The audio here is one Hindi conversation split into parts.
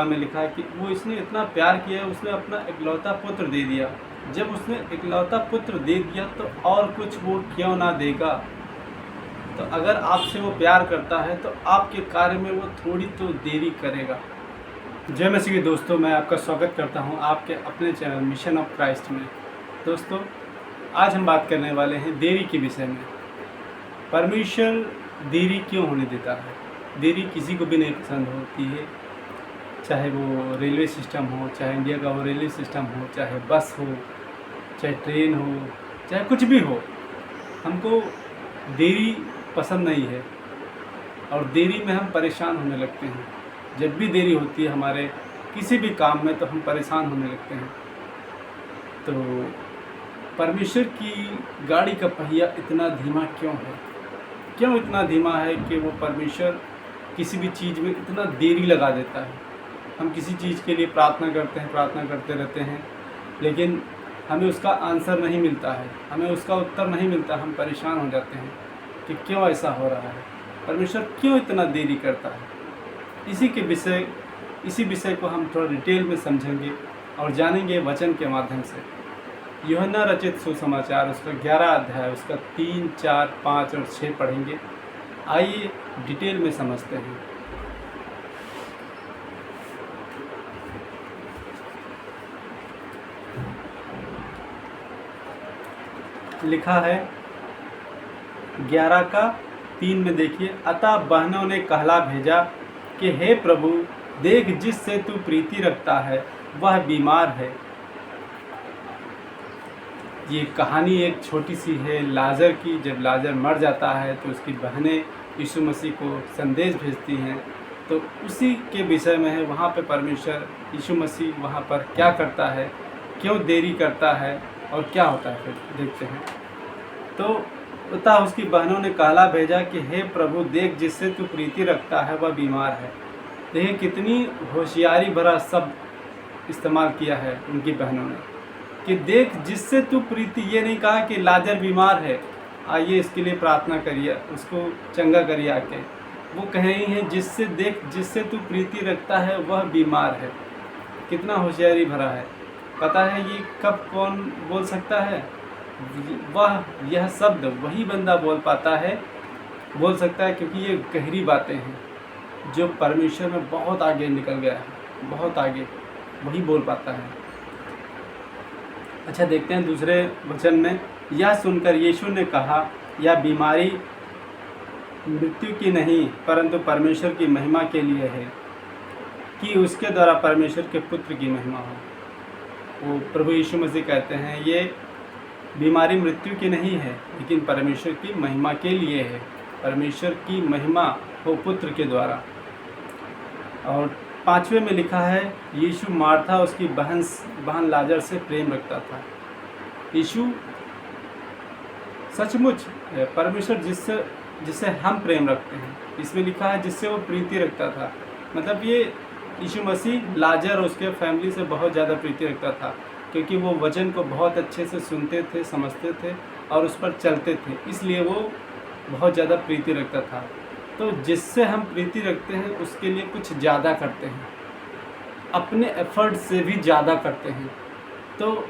में लिखा है कि वो इसने इतना प्यार किया है, उसने अपना इकलौता पुत्र दे दिया। जब उसने इकलौता पुत्र दे दिया तो और कुछ वो क्यों ना देगा। तो अगर आपसे वो प्यार करता है तो आपके कार्य में वो थोड़ी तो देरी करेगा। जय मसीह के दोस्तों, मैं आपका स्वागत करता हूं आपके अपने चैनल मिशन ऑफ क्राइस्ट में। दोस्तों, आज हम बात करने वाले हैं देरी के विषय में। परमेश्वर देरी क्यों होने देता है? देरी किसी को भी नहीं पसंद होती है, चाहे वो रेलवे सिस्टम हो, चाहे इंडिया का वो रेलवे सिस्टम हो, चाहे बस हो, चाहे ट्रेन हो, चाहे कुछ भी हो। हमको देरी पसंद नहीं है और देरी में हम परेशान होने लगते हैं। जब भी देरी होती है हमारे किसी भी काम में तो हम परेशान होने लगते हैं। तो परमेश्वर की गाड़ी का पहिया इतना धीमा क्यों है? क्यों इतना धीमा है कि वो परमेश्वर किसी भी चीज़ में इतना देरी लगा देता है? हम किसी चीज़ के लिए प्रार्थना करते हैं, प्रार्थना करते रहते हैं, लेकिन हमें उसका आंसर नहीं मिलता है, हमें उसका उत्तर नहीं मिलता। हम परेशान हो जाते हैं कि क्यों ऐसा हो रहा है, परमेश्वर क्यों इतना देरी करता है। इसी विषय को हम थोड़ा डिटेल में समझेंगे और जानेंगे वचन के माध्यम से। यूहन्ना रचित सुसमाचार उसका 11 अध्याय उसका 3, 4, 5 और 6 पढ़ेंगे। आइए डिटेल में समझते हैं। लिखा है 11 का 3 में, देखिए, अतः बहनों ने कहला भेजा कि हे प्रभु, देख जिससे तू प्रीति रखता है वह बीमार है। ये कहानी एक छोटी सी है लाजर की। जब लाजर मर जाता है तो उसकी बहनें यीशु मसीह को संदेश भेजती हैं, तो उसी के विषय में है। वहाँ पे परमेश्वर यीशु मसीह वहाँ पर क्या करता है, क्यों देरी करता है और क्या होता है, फिर देखते हैं। तो अतः उसकी बहनों ने कहला भेजा कि हे प्रभु, देख जिससे तू प्रीति रखता है वह बीमार है। देखिए कितनी होशियारी भरा शब्द इस्तेमाल किया है उनकी बहनों ने कि देख जिससे तू प्रीति। ये नहीं कहा कि लाजर बीमार है, आइए इसके लिए प्रार्थना करिए, उसको चंगा करिए आके। वो कह रही हैं जिससे, देख जिससे तू प्रीति रखता है वह बीमार है। कितना होशियारी भरा है। पता है ये कब कौन बोल सकता है? यह शब्द वही बंदा बोल सकता है क्योंकि ये गहरी बातें हैं जो परमेश्वर में बहुत आगे निकल गया है, बहुत आगे, वही बोल पाता है। अच्छा, देखते हैं दूसरे वचन में। यह सुनकर यीशु ने कहा, यह बीमारी मृत्यु की नहीं परंतु परमेश्वर की महिमा के लिए है, कि उसके द्वारा परमेश्वर के पुत्र की महिमा हो। वो प्रभु यीशु मसीह कहते हैं ये बीमारी मृत्यु की नहीं है लेकिन परमेश्वर की महिमा के लिए है। परमेश्वर की महिमा हो पुत्र के द्वारा। और 5वें में लिखा है, यीशु मार्था उसकी बहन लाजर से प्रेम रखता था। यीशु सचमुच परमेश्वर जिससे हम प्रेम रखते हैं, इसमें लिखा है जिससे वो प्रीति रखता था। मतलब ये यीशु मसीह लाजर और उसके फैमिली से बहुत ज़्यादा प्रीति रखता था, क्योंकि वो वचन को बहुत अच्छे से सुनते थे, समझते थे और उस पर चलते थे, इसलिए वो बहुत ज़्यादा प्रीति रखता था। तो जिससे हम प्रीति रखते हैं उसके लिए कुछ ज़्यादा करते हैं, अपने एफर्ट से भी ज़्यादा करते हैं। तो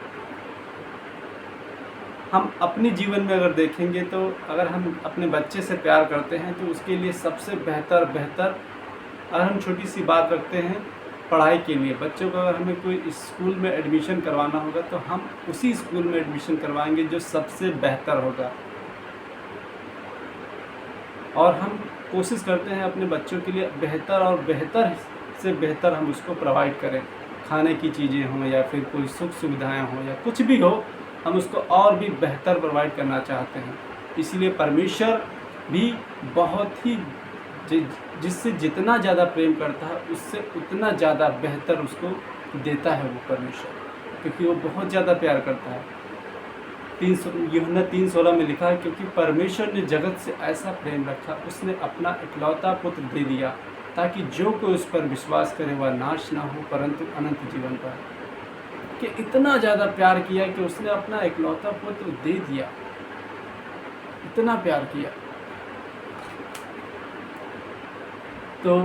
हम अपने जीवन में अगर देखेंगे तो अगर हम अपने बच्चे से प्यार करते हैं तो उसके लिए सबसे बेहतर अगर हम छोटी सी बात रखते हैं पढ़ाई के लिए, बच्चों को अगर हमें कोई स्कूल में एडमिशन करवाना होगा तो हम उसी स्कूल में एडमिशन करवाएंगे जो सबसे बेहतर होगा। और हम कोशिश करते हैं अपने बच्चों के लिए बेहतर और बेहतर से बेहतर हम उसको प्रोवाइड करें। खाने की चीज़ें हों या फिर कोई सुख सुविधाएं हों या कुछ भी हो, हम उसको और भी बेहतर प्रोवाइड करना चाहते हैं। इसलिए परमेश्वर भी बहुत ही जिससे जितना ज़्यादा प्रेम करता है उससे उतना ज़्यादा बेहतर उसको देता है वो परमेश्वर, क्योंकि वो बहुत ज़्यादा प्यार करता है। यूहन्ना 3:16 में लिखा है, क्योंकि परमेश्वर ने जगत से ऐसा प्रेम रखा, उसने अपना इकलौता पुत्र दे दिया, ताकि जो कोई उस पर विश्वास करे वह नाश ना हो परंतु अनंत जीवन पाए। कि इतना ज़्यादा प्यार किया कि उसने अपना इकलौता पुत्र दे दिया, इतना प्यार किया। तो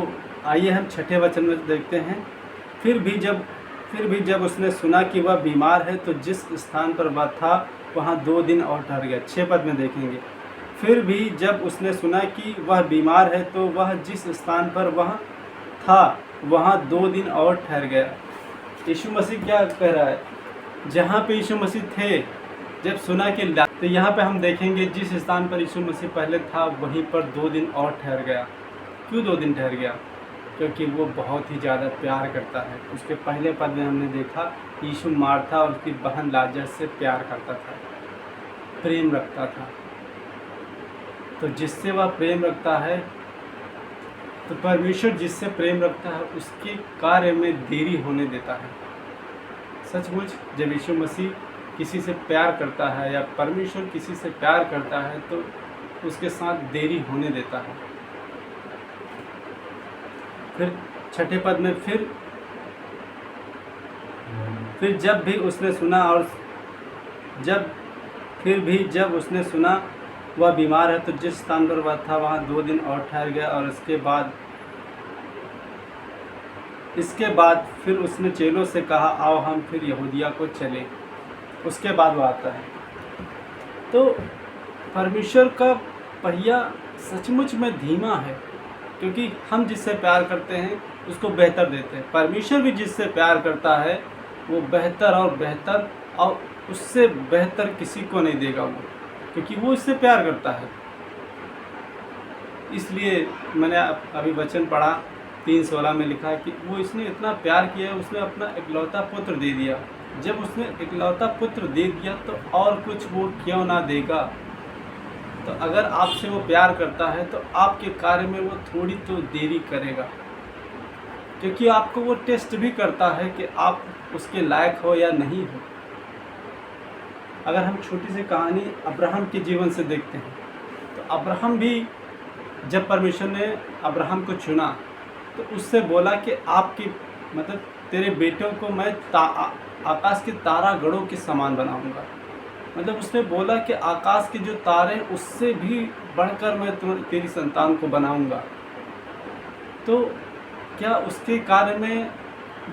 आइए हम 6ठे वचन में देखते हैं फिर भी जब उसने सुना कि वह बीमार है तो जिस स्थान पर वह था वहाँ 2 दिन और ठहर गया। 6 पद में देखेंगे। फिर भी जब उसने सुना कि वह बीमार है तो वह जिस स्थान पर वह था वहाँ 2 दिन और ठहर गया। यीशु मसीह क्या कह रहा है? जहाँ पे यीशु मसीह थे, जब सुना कि तो यहाँ पे हम देखेंगे जिस स्थान पर यीशु मसीह पहले था वहीं पर 2 दिन और ठहर गया। क्यों 2 दिन ठहर गया? क्योंकि वो बहुत ही ज़्यादा प्यार करता है। उसके पहले पद में हमने देखा यीशु मार्था और उसकी बहन लाजर से प्यार करता था, प्रेम रखता था। तो जिससे वह प्रेम रखता है, तो परमेश्वर जिससे प्रेम रखता है उसके कार्य में देरी होने देता है। सचमुच जब यीशु मसीह किसी से प्यार करता है या परमेश्वर किसी से प्यार करता है तो उसके साथ देरी होने देता है। फिर 6ठे पद में फिर जब भी उसने सुना वह बीमार है तो जिस स्थान पर वह था वहाँ 2 दिन और ठहर गया। और इसके बाद फिर उसने चेलों से कहा, आओ हम फिर यहूदिया को चलें। उसके बाद वो आता है। तो परमेश्वर का पहिया सचमुच में धीमा है, क्योंकि हम जिससे प्यार करते हैं उसको बेहतर देते हैं। परमेश्वर भी जिससे प्यार करता है वो बेहतर और उससे बेहतर किसी को नहीं देगा वो, क्योंकि वो इससे प्यार करता है। इसलिए मैंने अभी वचन पढ़ा 3:16 में लिखा है कि वो इसने इतना प्यार किया, उसने अपना इकलौता पुत्र दे दिया। जब उसने इकलौता पुत्र दे दिया तो और कुछ वो क्यों ना देगा। तो अगर आपसे वो प्यार करता है तो आपके कार्य में वो थोड़ी तो देरी करेगा, क्योंकि आपको वो टेस्ट भी करता है कि आप उसके लायक हो या नहीं हो। अगर हम छोटी सी कहानी अब्राहम के जीवन से देखते हैं तो अब्राहम भी जब परमेश्वर ने अब्राहम को चुना तो उससे बोला कि तेरे बेटों को मैं आकाश के तारा गणों के समान बनाऊंगा। उसने बोला कि आकाश के जो तारे उससे भी बढ़कर मैं तेरी संतान को बनाऊंगा। तो क्या उसके कार्य में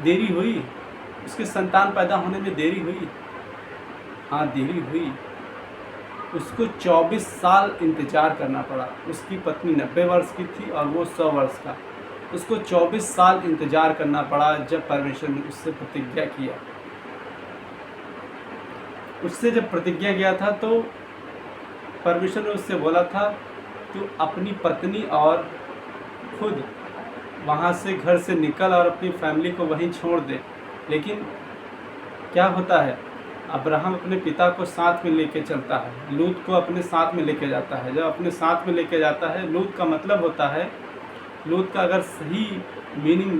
देरी हुई? उसके संतान पैदा होने में देरी हुई? हाँ, देरी हुई। उसको 24 साल इंतज़ार करना पड़ा। उसकी पत्नी 90 वर्ष की थी और वो 100 वर्ष का। उसको 24 साल इंतज़ार करना पड़ा जब परमेश्वर ने उससे प्रतिज्ञा किया। उससे जब प्रतिज्ञा किया था तो परमेश्वर ने उससे बोला था, तू अपनी पत्नी और खुद वहाँ से घर से निकल और अपनी फैमिली को वहीं छोड़ दे। लेकिन क्या होता है, अब्राहम अपने पिता को साथ में लेके चलता है, लूत को अपने साथ में लेके जाता है। जब अपने साथ में लेके जाता है, लूत का मतलब होता है, लूत का अगर सही मीनिंग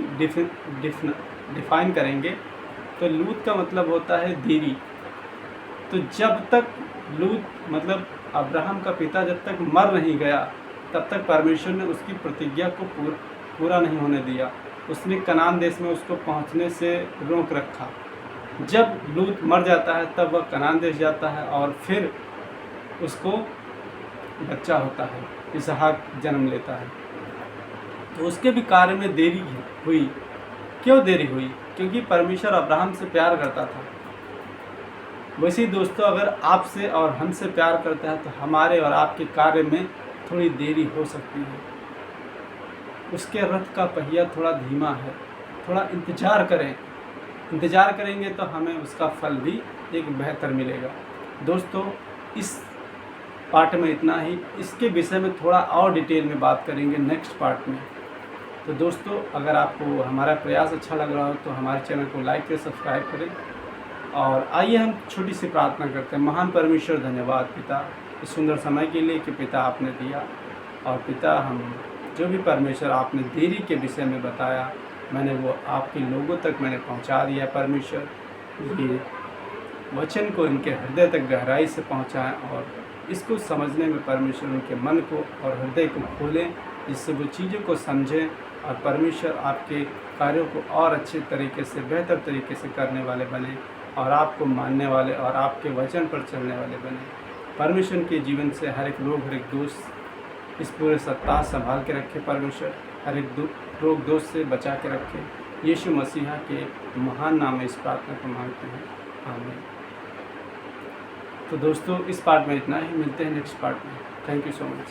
डिफाइन करेंगे तो लूत का मतलब होता है देरी। तो जब तक लूत अब्राहम का पिता जब तक मर नहीं गया तब तक परमेश्वर ने उसकी प्रतिज्ञा को पूरा नहीं होने दिया। उसने कनान देश में उसको पहुंचने से रोक रखा। जब लूत मर जाता है तब वह कनान देश जाता है और फिर उसको बच्चा होता है, इसहाक जन्म लेता है। तो उसके भी कार्य में देरी हुई। क्यों देरी हुई? क्योंकि परमेश्वर अब्राहम से प्यार करता था। वैसे ही दोस्तों, अगर आपसे और हमसे प्यार करता है तो हमारे और आपके कार्य में थोड़ी देरी हो सकती है। उसके रथ का पहिया थोड़ा धीमा है। थोड़ा इंतज़ार करें। इंतज़ार करेंगे तो हमें उसका फल भी एक बेहतर मिलेगा। दोस्तों, इस पार्ट में इतना ही। इसके विषय में थोड़ा और डिटेल में बात करेंगे नेक्स्ट पार्ट में। तो दोस्तों, अगर आपको हमारा प्रयास अच्छा लग रहा हो तो हमारे चैनल को लाइक करें, सब्सक्राइब करें। और आइए हम छोटी सी प्रार्थना करते हैं। महान परमेश्वर, धन्यवाद पिता इस सुंदर समय के लिए कि पिता आपने दिया। और पिता, हम जो भी परमेश्वर आपने देरी के विषय में बताया, मैंने वो आपके लोगों तक मैंने पहुंचा दिया। परमेश्वर, ये वचन को इनके हृदय तक गहराई से पहुंचाएं और इसको समझने में परमेश्वर उनके मन को और हृदय को खोलें, जिससे वो चीज़ों को समझें और परमेश्वर आपके कार्यों को और अच्छे तरीके से, बेहतर तरीके से करने वाले बने और आपको मानने वाले और आपके वचन पर चलने वाले बने। परमेश्वर के जीवन से हर एक रोग, हर एक दोष, इस पूरे सप्ताह संभाल के रखे। परमेश्वर हर एक रोग दोष से बचा के रखे यीशु मसीहा के महान नाम में इस प्रार्थना को मांगते हैं, आमीन। तो दोस्तों इस पार्ट में इतना ही, मिलते हैं नेक्स्ट पार्ट में। Thank you so much.